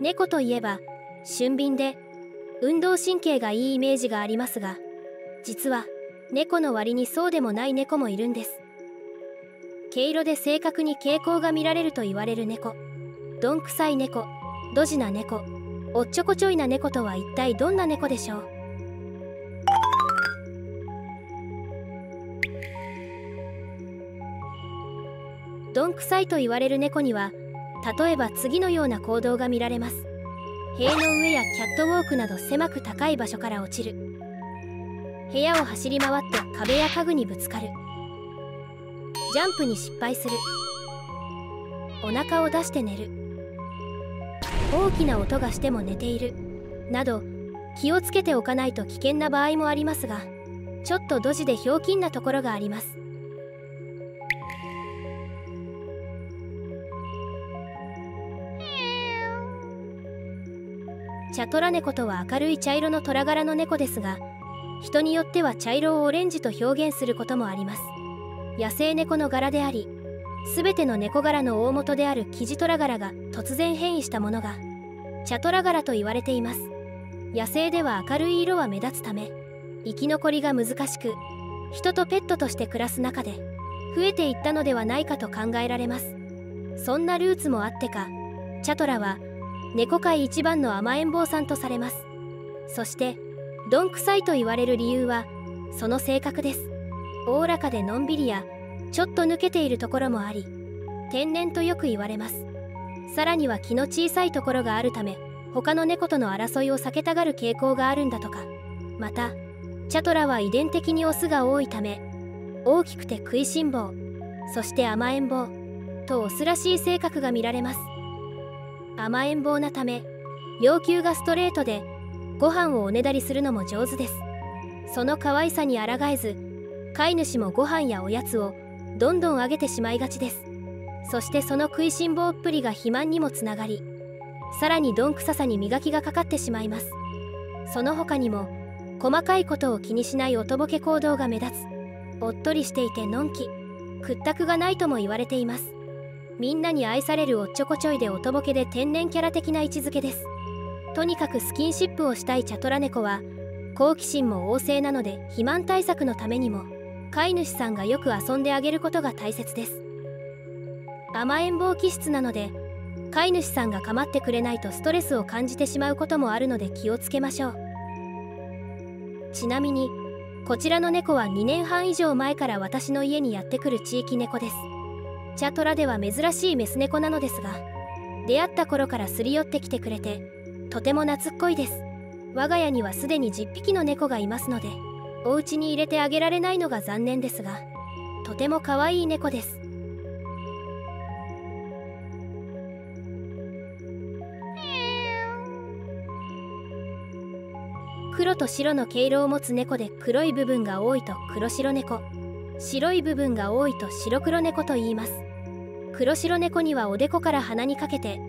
猫といえば俊敏で運動神経がいいイメージがありますが、実は猫の割にそうでもない猫もいるんです。毛色で正確に傾向が見られると言われる猫、どんくさい猫、ドジな猫、おっちょこちょいな猫とは一体どんな猫でしょう。どんくさいと言われる猫には例えば次のような行動が見られます。塀の上やキャットウォークなど狭く高い場所から落ちる。部屋を走り回って壁や家具にぶつかる。ジャンプに失敗する。お腹を出して寝る。大きな音がしても寝ているなど、気をつけておかないと危険な場合もありますが、ちょっとドジでひょうきんなところがあります。茶トラ猫とは明るい茶色の虎柄の猫ですが、人によっては茶色をオレンジと表現することもあります。野生猫の柄であり、すべての猫柄の大元であるキジトラ柄が突然変異したものが茶トラ柄と言われています。野生では明るい色は目立つため、生き残りが難しく、人とペットとして暮らす中で増えていったのではないかと考えられます。そんなルーツもあってか、茶トラは猫界一番の甘えん坊さんとされます。そしてどんくさいと言われる理由はその性格です。おおらかでのんびりやちょっと抜けているところもあり、天然とよく言われます。さらには気の小さいところがあるため、他の猫との争いを避けたがる傾向があるんだとか。また茶トラは遺伝的にオスが多いため、大きくて食いしん坊、そして甘えん坊とオスらしい性格が見られます。甘えん坊なため要求がストレートで、ご飯をおねだりするのも上手です。その可愛さに抗えず、飼い主もご飯やおやつをどんどんあげてしまいがちです。そしてその食いしん坊っぷりが肥満にもつながり、さらにどんくささに磨きがかかってしまいます。その他にも細かいことを気にしないおとぼけ行動が目立つ。おっとりしていてのんき、屈託がないとも言われています。みんなに愛されるおっちょこちょいでおとぼけで天然キャラ的な位置づけです。とにかくスキンシップをしたい茶トラ猫は好奇心も旺盛なので、肥満対策のためにも飼い主さんがよく遊んであげることが大切です。甘えん坊気質なので、飼い主さんが構ってくれないとストレスを感じてしまうこともあるので気をつけましょう。ちなみにこちらの猫は2年半以上前から私の家にやってくる地域猫です。茶トラでは珍しいメス猫なのですが、出会った頃からすり寄ってきてくれてとても懐っこいです。我が家にはすでに10匹の猫がいますので、お家に入れてあげられないのが残念ですが、とても可愛い猫です。黒と白の毛色を持つ猫で、黒い部分が多いと黒白猫、白い部分が多いと白黒猫と言います。黒白猫にはおでこから鼻にかけて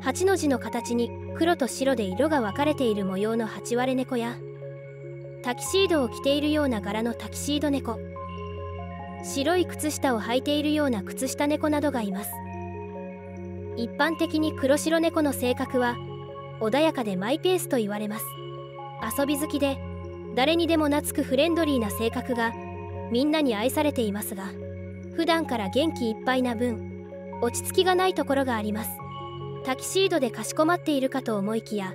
8の字の形に黒と白で色が分かれている模様の8割猫や、タキシードを着ているような柄のタキシード猫、白い靴下を履いているような靴下猫などがいます。一般的に黒白猫の性格は穏やかでマイペースと言われます。遊び好きで誰にでも懐くフレンドリーな性格がみんなに愛されていますが、普段から元気いっぱいな分落ち着きがないところがあります。タキシードでかしこまっているかと思いきや、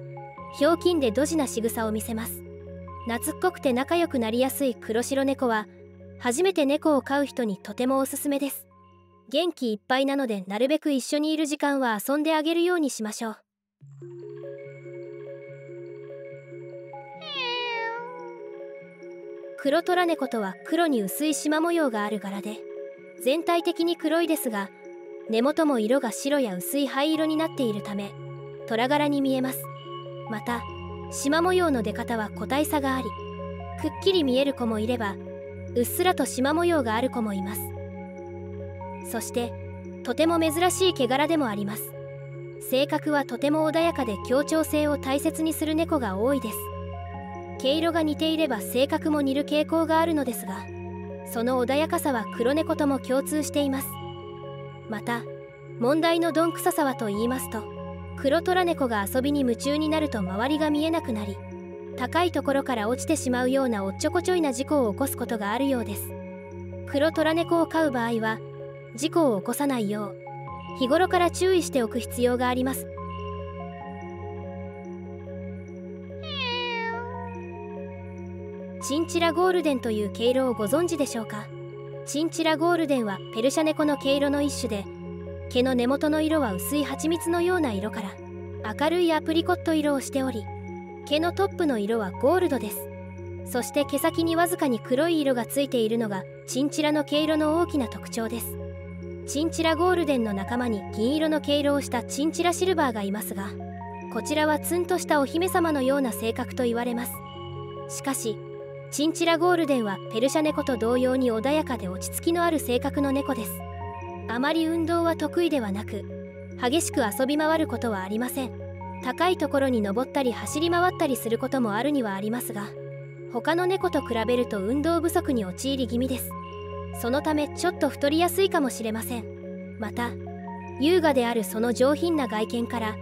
ひょうきんでドジな仕草を見せます。懐っこくて仲良くなりやすい黒白猫は初めて猫を飼う人にとてもおすすめです。元気いっぱいなので、なるべく一緒にいる時間は遊んであげるようにしましょう。黒トラ猫とは黒に薄い縞模様がある柄で、全体的に黒いですが、根元も色が白や薄い灰色になっているため虎柄に見えます。また縞模様の出方は個体差があり、くっきり見える子もいればうっすらと縞模様がある子もいます。そしてとても珍しい毛柄でもあります。性格はとても穏やかで協調性を大切にする猫が多いです。毛色が似ていれば性格も似る傾向があるのですが、その穏やかさは黒猫とも共通しています。また問題のどんくささはと言いますと、黒トラ猫が遊びに夢中になると周りが見えなくなり、高いところから落ちてしまうようなおっちょこちょいな事故を起こすことがあるようです。黒トラ猫を飼う場合は事故を起こさないよう日頃から注意しておく必要があります。チンチラゴールデンという毛色をご存知でしょうか。チンチラゴールデンはペルシャ猫の毛色の一種で、毛の根元の色は薄い蜂蜜のような色から明るいアプリコット色をしており、毛のトップの色はゴールドです。そして毛先にわずかに黒い色がついているのがチンチラの毛色の大きな特徴です。チンチラゴールデンの仲間に銀色の毛色をしたチンチラシルバーがいますが、こちらはツンとしたお姫様のような性格と言われます。しかしチンチラゴールデンはペルシャ猫と同様に穏やかで落ち着きのある性格の猫です。あまり運動は得意ではなく、激しく遊び回ることはありません。高いところに登ったり走り回ったりすることもあるにはありますが、他の猫と比べると運動不足に陥り気味です。そのためちょっと太りやすいかもしれません。また優雅であるその上品な外見から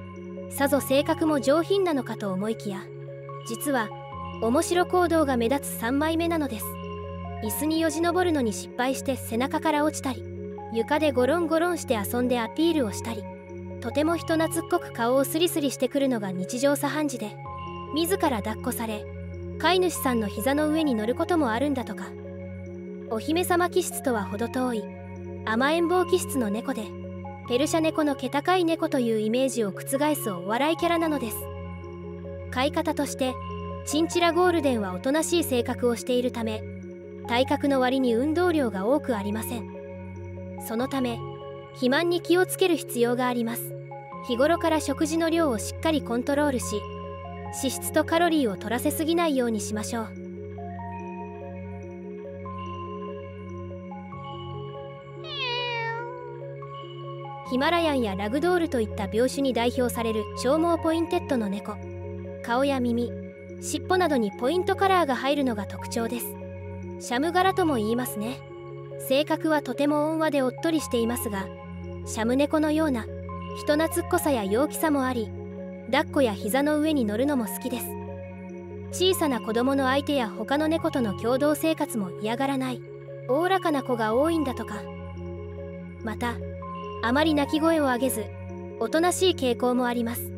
さぞ性格も上品なのかと思いきや、実は面白行動が目立つ3枚目なのです。椅子によじ登るのに失敗して背中から落ちたり、床でゴロンゴロンして遊んでアピールをしたり、とても人懐っこく顔をスリスリしてくるのが日常茶飯事で、自ら抱っこされ飼い主さんの膝の上に乗ることもあるんだとか。お姫様気質とは程遠い甘えん坊気質の猫で、ペルシャ猫の毛高い猫というイメージを覆すお笑いキャラなのです。飼い方としてチンチラゴールデンはおとなしい性格をしているため、体格の割に運動量が多くありません。そのため肥満に気をつける必要があります。日頃から食事の量をしっかりコントロールし、脂質とカロリーを取らせすぎないようにしましょう。ヒマラヤンやラグドールといった病種に代表される長毛ポインテッドの猫。顔や耳、尻尾などにポイントカラーが入るのが特徴です。シャム柄とも言いますね。性格はとても温和でおっとりしていますが、シャム猫のような人懐っこさや陽気さもあり、抱っこや膝の上に乗るのも好きです。小さな子供の相手や他の猫との共同生活も嫌がらないおおらかな子が多いんだとか。またあまり鳴き声を上げずおとなしい傾向もあります。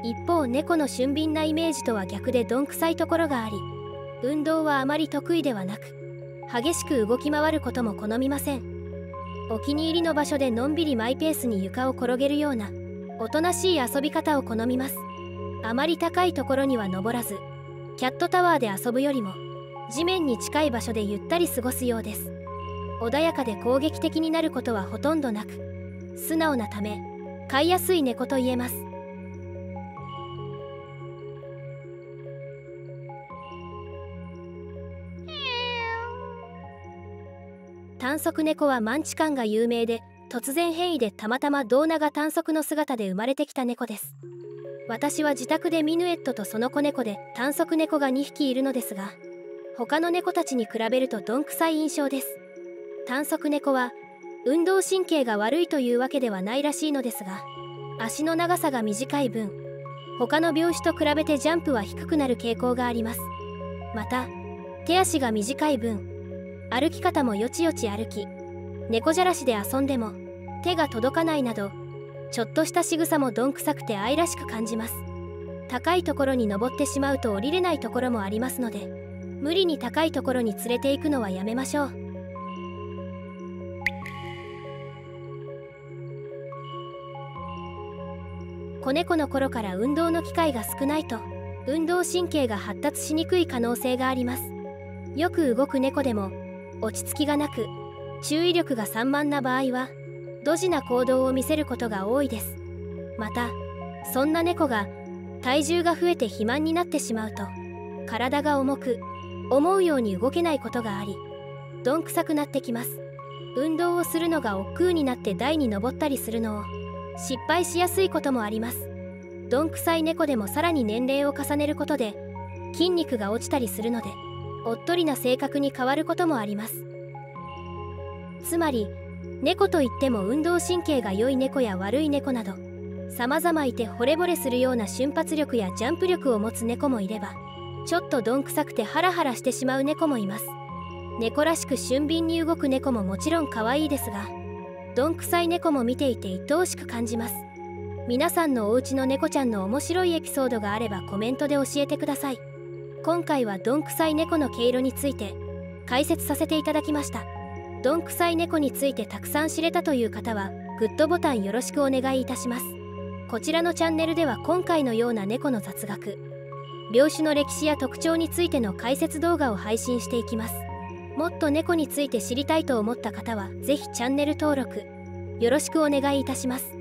一方猫の俊敏なイメージとは逆でどんくさいところがあり、運動はあまり得意ではなく、激しく動き回ることも好みません。お気に入りの場所でのんびりマイペースに床を転げるようなおとなしい遊び方を好みます。あまり高いところには登らず、キャットタワーで遊ぶよりも地面に近い場所でゆったり過ごすようです。穏やかで攻撃的になることはほとんどなく、素直なため飼いやすい猫と言えます。短足猫はマンチカンが有名で、突然変異でたまたま胴長短足の姿で生まれてきた猫です。私は自宅でミヌエットとその子猫で短足猫が2匹いるのですが、他の猫たちに比べるとどんくさい印象です。短足猫は運動神経が悪いというわけではないらしいのですが、足の長さが短い分、他の病種と比べてジャンプは低くなる傾向があります。また手足が短い分、歩き方もよちよち歩き、猫じゃらしで遊んでも手が届かないなど、ちょっとした仕草もどんくさくて愛らしく感じます。高いところに登ってしまうと降りれないところもありますので、無理に高いところに連れて行くのはやめましょう。子猫の頃から運動の機会が少ないと、運動神経が発達しにくい可能性があります。よく動く猫でも落ち着きがなく、注意力が散漫な場合はドジな行動を見せることが多いです。またそんな猫が体重が増えて肥満になってしまうと、体が重く思うように動けないことがあり、どんくさくなってきます。運動をするのが億劫になって台に登ったりするのを失敗しやすいこともあります。どんくさい猫でもさらに年齢を重ねることで筋肉が落ちたりするので、おっとりな性格に変わることもあります。つまり猫といっても運動神経が良い猫や悪い猫など様々いて惚れ惚れするような瞬発力やジャンプ力を持つ猫もいれば、ちょっとどんくさくてハラハラしてしまう猫もいます。猫らしく俊敏に動く猫ももちろん可愛いですが、どんくさい猫も見ていて愛おしく感じます。皆さんのお家の猫ちゃんの面白いエピソードがあればコメントで教えてください。今回はどんくさい猫の毛色について解説させていただきました。どんくさい猫についてたくさん知れたという方はグッドボタンよろしくお願いいたします。こちらのチャンネルでは今回のような猫の雑学、病種の歴史や特徴についての解説動画を配信していきます。もっと猫について知りたいと思った方はぜひチャンネル登録よろしくお願いいたします。